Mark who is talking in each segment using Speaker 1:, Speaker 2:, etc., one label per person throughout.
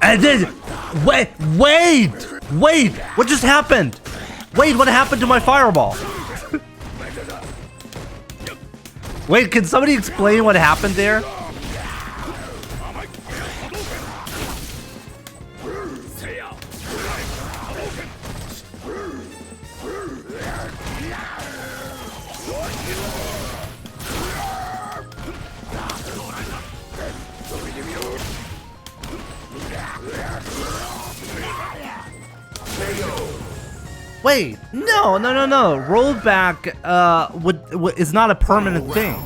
Speaker 1: And then, wait, what just happened? Wait, what happened to my fireball? Wait, can somebody explain what happened there? Wait, no. Rollback is not a permanent thing.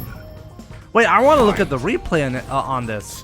Speaker 1: Wait, I want to look at the replay on this.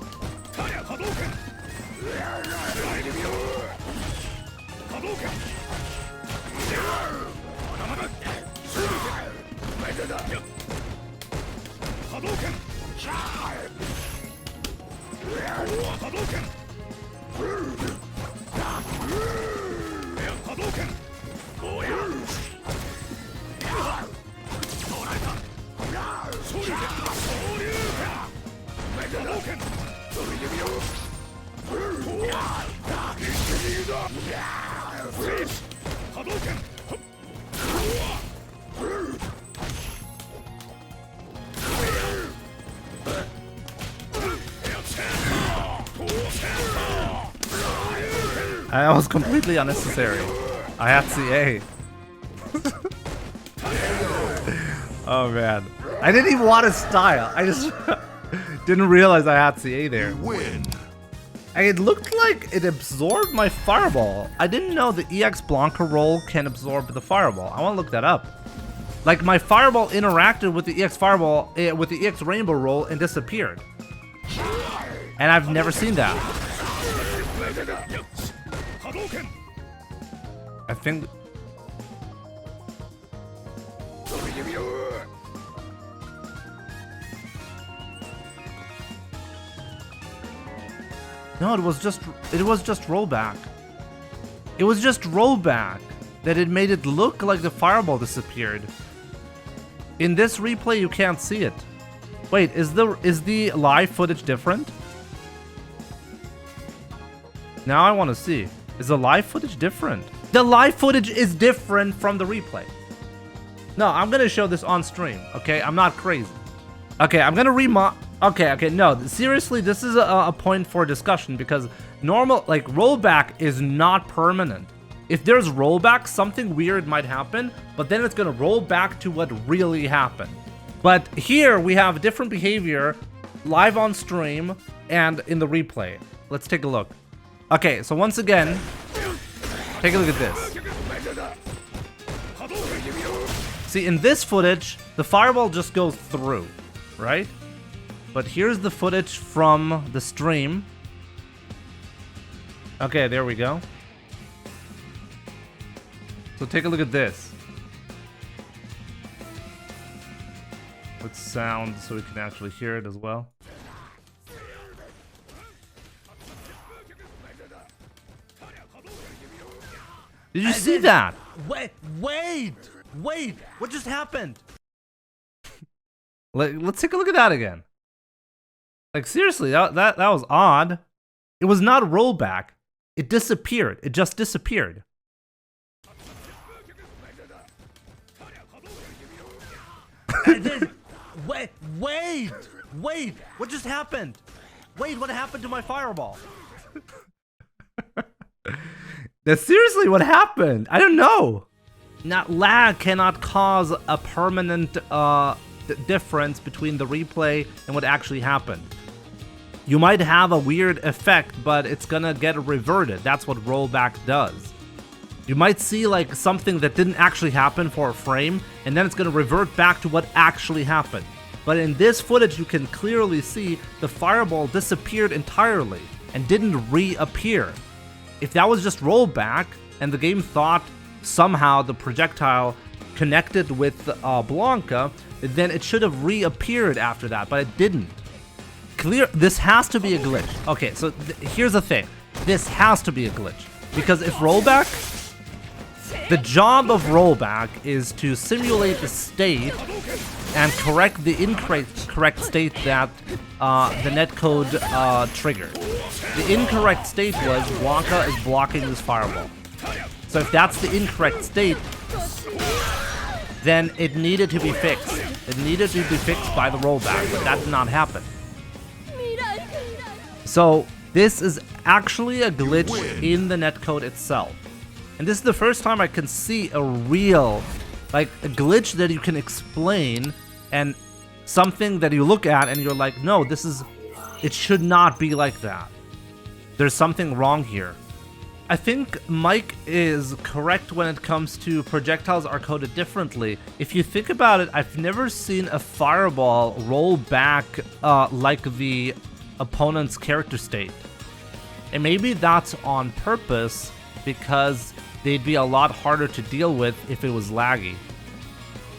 Speaker 1: That was completely unnecessary. I had CA. Oh man. I didn't even want to style. I just didn't realize I had CA there.
Speaker 2: Win.
Speaker 1: It looked like it absorbed my fireball. I didn't know the EX Blanca roll can absorb the fireball. I want to look that up. Like my fireball interacted with the EX fireball, with the EX rainbow roll and disappeared. And I've never seen that. I think... No, it was just rollback. It was just rollback that it made it look like the fireball disappeared. In this replay, you can't see it. Wait, is the live footage different? Now I want to see. Is the live footage different? The live footage is different from the replay. No, I'm gonna show this on stream, okay? I'm not crazy. Okay, I'm gonna Okay, no, seriously, this is a point for discussion because like, rollback is not permanent. If there's rollback, something weird might happen, but then it's gonna roll back to what really happened. But here we have different behavior live on stream and in the replay. Let's take a look. Okay, so once again, take a look at this. See, in this footage, the fireball just goes through, right? But here's the footage from the stream. Okay, there we go. So take a look at this. With sound so we can actually hear it as well. Did you see that? Wait! What just happened? Let's take a look at that again. Like seriously, that was odd. It was not a rollback. It disappeared. It just disappeared. Wait! What just happened? Wait, what happened to my fireball? That's seriously what happened. I don't know. Now, lag cannot cause a permanent difference between the replay and what actually happened. You might have a weird effect, but it's gonna get reverted. That's what rollback does. You might see like something that didn't actually happen for a frame, and then it's gonna revert back to what actually happened. But in this footage, you can clearly see the fireball disappeared entirely and didn't reappear. If that was just rollback, and the game thought somehow the projectile connected with Blanca, then it should have reappeared after that, but it didn't. This has to be a glitch. Okay, so here's the thing. This has to be a glitch. Because if rollback... The job of rollback is to simulate the state and correct the incorrect state that the netcode triggered. The incorrect state was Wonka is blocking this fireball. So if that's the incorrect state, then it needed to be fixed. It needed to be fixed by the rollback, but that did not happen. So this is actually a glitch in the netcode itself. And this is the first time I can see a real, like, a glitch that you can explain and something that you look at and you're like, no, it should not be like that. There's something wrong here. I think Mike is correct when it comes to projectiles are coded differently. If you think about it, I've never seen a fireball roll back like the opponent's character state. And maybe that's on purpose because they'd be a lot harder to deal with if it was laggy.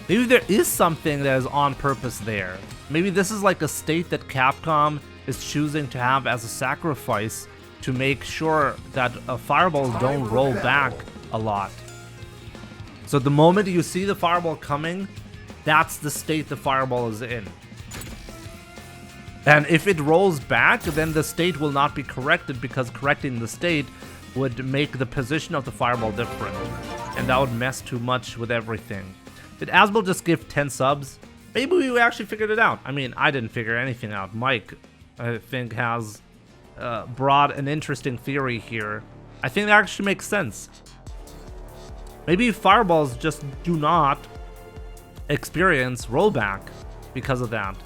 Speaker 1: Maybe there is something that is on purpose there. Maybe this is like a state that Capcom is choosing to have as a sacrifice to make sure that fireballs don't roll back a lot. So the moment you see the fireball coming, that's the state the fireball is in. And if it rolls back, then the state will not be corrected because correcting the state would make the position of the fireball different. And that would mess too much with everything. Did Asbel just give 10 subs? Maybe we actually figured it out. I mean, I didn't figure anything out. Mike, I think, has brought an interesting theory here. I think that actually makes sense. Maybe fireballs just do not experience rollback because of that.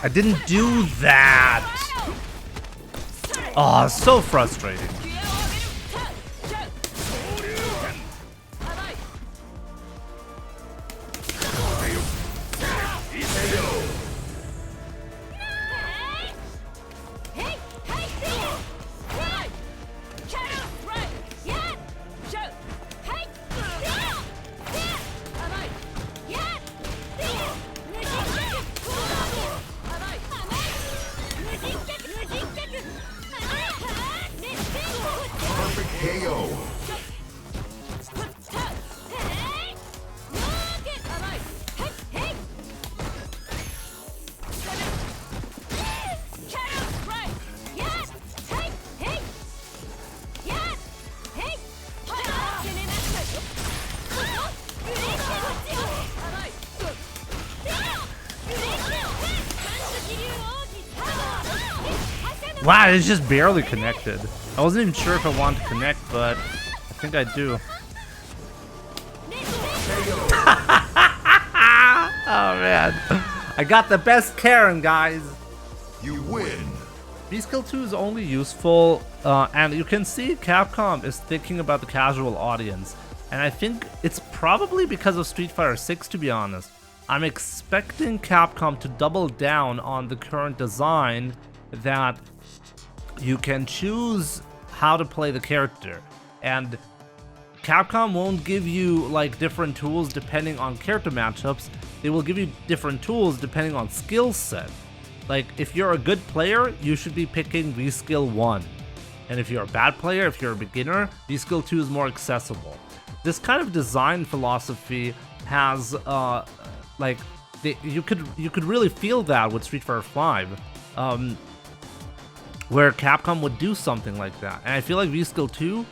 Speaker 1: I didn't do that! Oh, so frustrating. Wow, it's just barely connected. I wasn't even sure if I wanted to connect, but I think I do. Oh man, I got the best Karin, guys.
Speaker 2: You win.
Speaker 1: V-Skill 2 is only useful, and you can see Capcom is thinking about the casual audience. And I think it's probably because of Street Fighter 6, to be honest. I'm expecting Capcom to double down on the current design that you can choose how to play the character, and Capcom won't give you like different tools depending on character matchups. They will give you different tools depending on skill set. Like if you're a good player, you should be picking V-Skill 1, and if you're a bad player, if you're a beginner, V-Skill 2 is more accessible. This kind of design philosophy has you could really feel that with Street Fighter 5. Where Capcom would do something like that. And I feel like V-Skill 2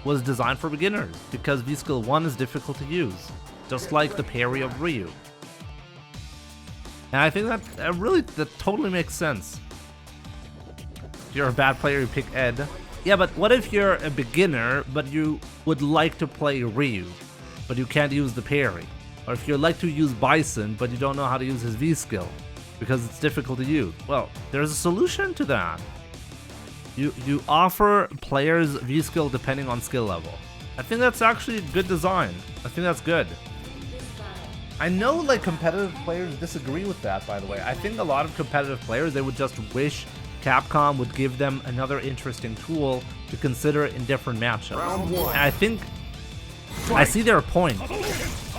Speaker 1: was designed for beginners because V-Skill 1 is difficult to use, just like the parry of Ryu. And I think that totally makes sense. If you're a bad player, you pick Ed. Yeah, but what if you're a beginner, but you would like to play Ryu, but you can't use the parry? Or if you like to use Bison, but you don't know how to use his V-Skill because it's difficult to use? Well, there's a solution to that. You offer players V-Skill depending on skill level. I think that's actually good design. I think that's good. I know like competitive players disagree with that, by the way. I think a lot of competitive players, they would just wish Capcom would give them another interesting tool to consider in different matchups. And I think I see their point.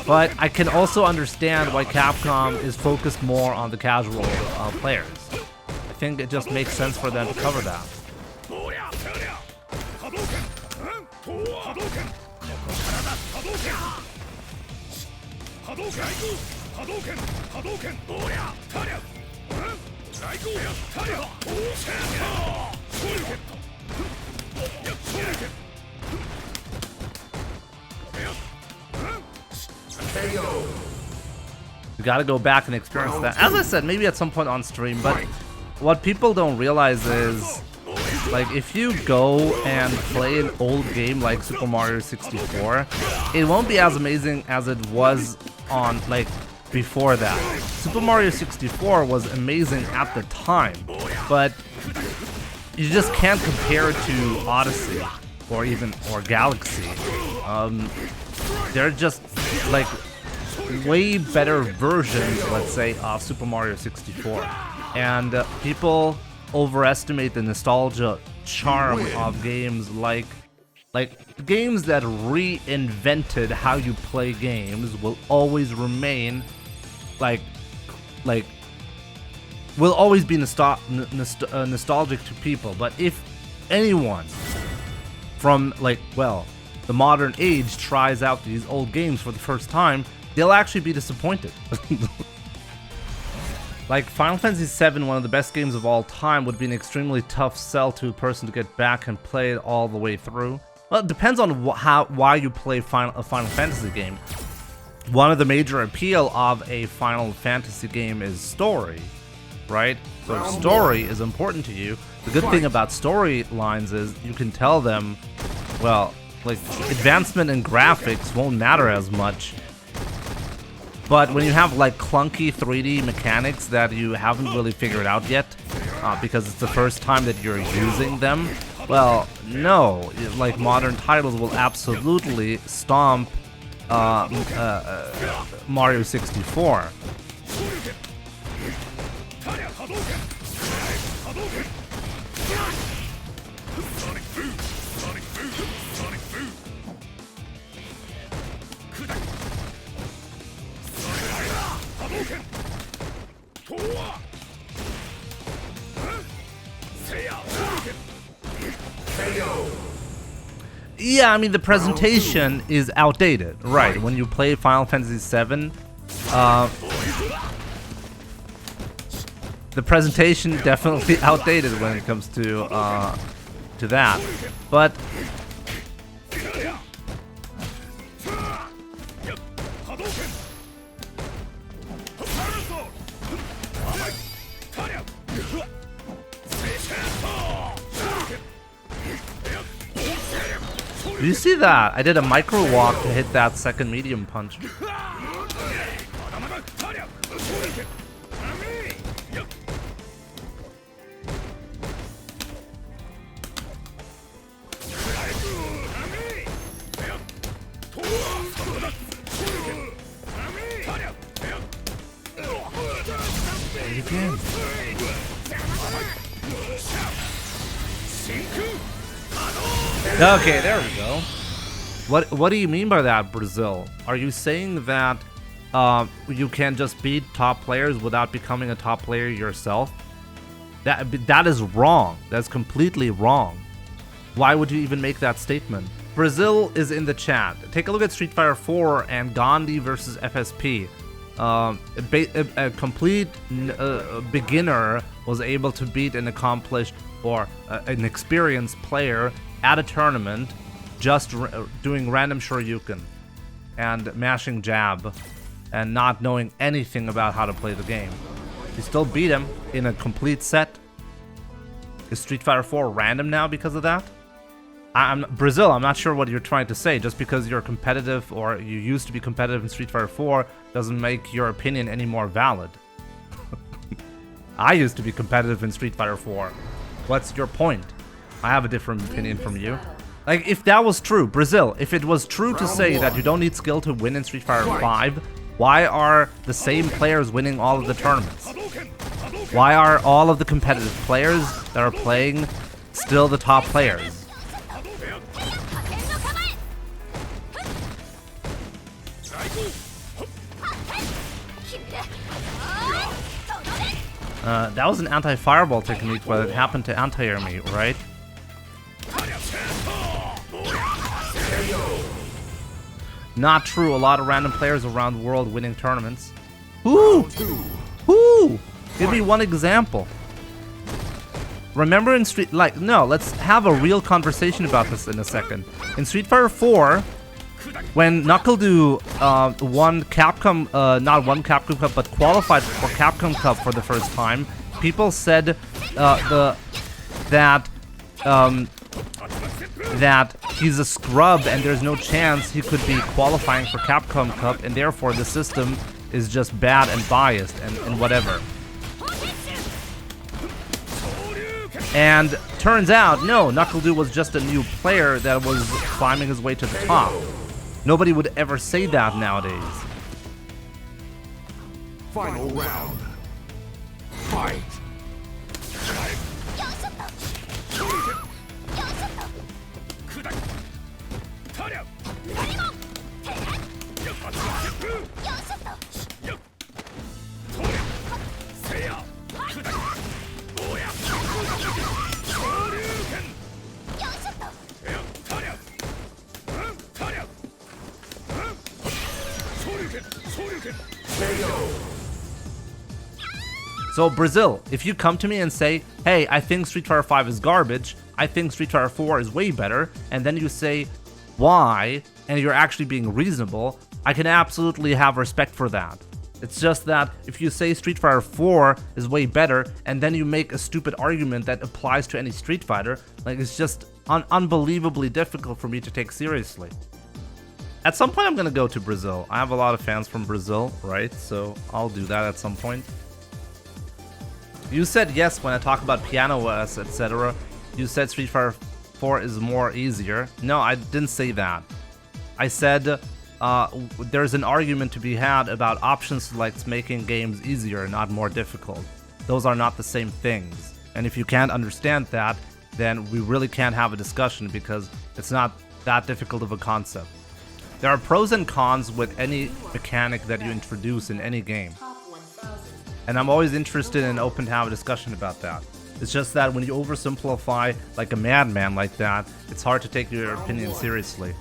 Speaker 1: But I can also understand why Capcom is focused more on the casual players. I think it just makes sense for them to cover that. You gotta go back and experience that. As I said, maybe at some point on stream, but what people don't realize is, like, if you go and play an old game like Super Mario 64, it won't be as amazing as it was on, like, before that. Super Mario 64 was amazing at the time, but you just can't compare it to Odyssey or Galaxy. They're just like way better versions, let's say, of Super Mario 64. And people overestimate the nostalgia charm of games like games that reinvented how you play games will always remain will always be nostalgic to people. But if anyone from the modern age tries out these old games for the first time, they'll actually be disappointed. Like Final Fantasy VII, one of the best games of all time, would be an extremely tough sell to a person to get back and play it all the way through. Well, it depends on why you play a Final Fantasy game. One of the major appeal of a Final Fantasy game is story, right? So if story is important to you, the good thing about storylines is you can tell them, well, like, advancement in graphics won't matter as much. But when you have like clunky 3D mechanics that you haven't really figured out yet, because it's the first time that you're using them, well, no, like modern titles will absolutely stomp Mario 64. Yeah, I mean, the presentation is outdated, right? When you play Final Fantasy VII, the presentation definitely outdated when it comes to that. But do you see that? I did a micro walk to hit that second medium punch. Again. Okay, there we go. What do you mean by that, Brazil? Are you saying that you can just beat top players without becoming a top player yourself? That is wrong. That's completely wrong. Why would you even make that statement? Brazil is in the chat. Take a look at Street Fighter 4 and Gandhi versus FSP. A complete beginner was able to beat an accomplished or an experienced player at a tournament just doing random shoryuken and mashing jab and not knowing anything about how to play the game. You still beat him in a complete set. Is Street Fighter 4 random now because of that? Brazil, I'm not sure what you're trying to say. Just because you're competitive or you used to be competitive in Street Fighter 4 doesn't make your opinion any more valid. I used to be competitive in Street Fighter 4. What's your point? I have a different opinion from you. Like, if that was true, Brazil, if it was true to say that you don't need skill to win in Street Fighter 5, why are the same players winning all of the tournaments? Why are all of the competitive players that are playing still the top players? That was an anti-fireball technique, but it happened to anti-air me, right? Not true. A lot of random players around the world winning tournaments. Who? Give me one example. Remember in let's have a real conversation about this in a second. In Street Fighter 4, when NuckleDu won Capcom, not won Capcom Cup, but qualified for Capcom Cup for the first time, people said that he's a scrub and there's no chance he could be qualifying for Capcom Cup, and therefore the system is just bad and biased and whatever. And turns out, no, NuckleDu was just a new player that was climbing his way to the top. Nobody would ever say that nowadays.
Speaker 2: Final round. Fight.
Speaker 1: So Brazil, if you come to me and say, hey, I think Street Fighter 5 is garbage, I think Street Fighter 4 is way better, and then you say, why, and you're actually being reasonable, I can absolutely have respect for that. It's just that if you say Street Fighter 4 is way better, and then you make a stupid argument that applies to any Street Fighter, like it's just unbelievably difficult for me to take seriously. At some point I'm gonna go to Brazil. I have a lot of fans from Brazil, right? So I'll do that at some point. You said yes when I talk about Piano OS, etc. You said Street Fighter 4 is more easier. No, I didn't say that. I said there's an argument to be had about option selects making games easier, not more difficult. Those are not the same things. And if you can't understand that, then we really can't have a discussion because it's not that difficult of a concept. There are pros and cons with any mechanic that you introduce in any game. And I'm always interested and open to have a discussion about that. It's just that when you oversimplify like a madman like that, it's hard to take your opinion seriously.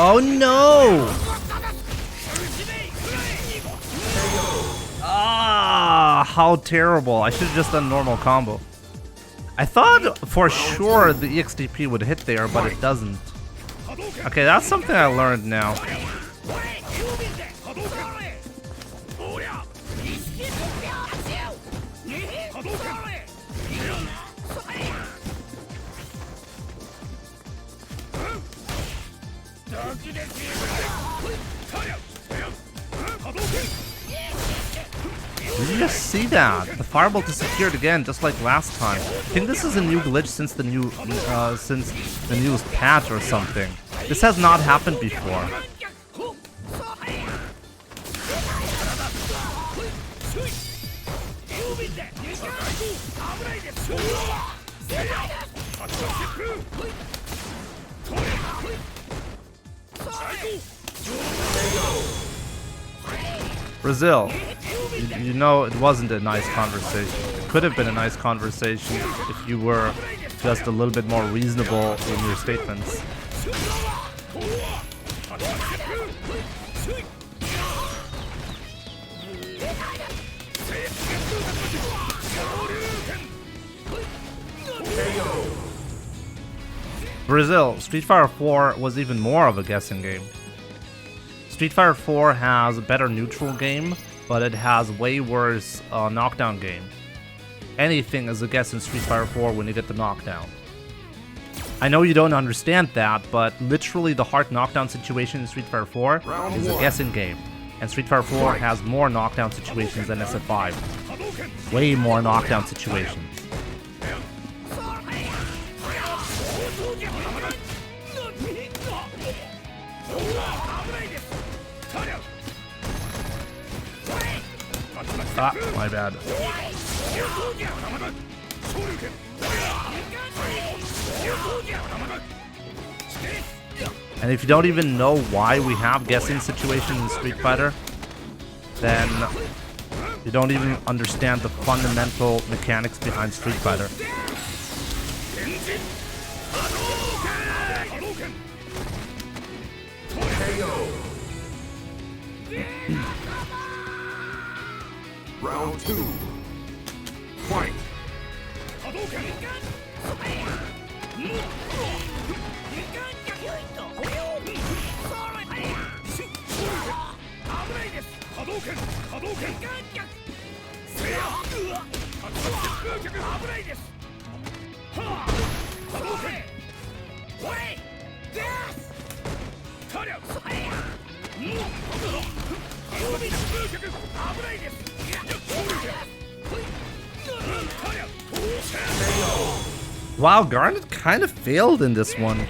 Speaker 1: Oh no! Ah, how terrible. I should have just done normal combo. I thought for sure the EXTP would hit there, but it doesn't. Okay, that's something I learned now. Did you just see that? The fireball disappeared again, just like last time. I think this is a new glitch since the newest patch or something. This has not happened before. Brazil, you know it wasn't a nice conversation. It could have been a nice conversation if you were just a little bit more reasonable in your statements. Brazil, Street Fighter 4 was even more of a guessing game. Street Fighter 4 has a better neutral game, but it has way worse knockdown game. Anything is a guess in Street Fighter 4 when you get the knockdown. I know you don't understand that, but literally the hard knockdown situation in Street Fighter 4 is a guessing game. And Street Fighter 4 has more knockdown situations than SF5. Way more knockdown situations. Ah, my bad. And if you don't even know why we have guessing situations in Street Fighter, then you don't even understand the fundamental mechanics behind Street Fighter.
Speaker 2: Round 2. Fight.
Speaker 1: Wow, Garnet kind of failed in this one.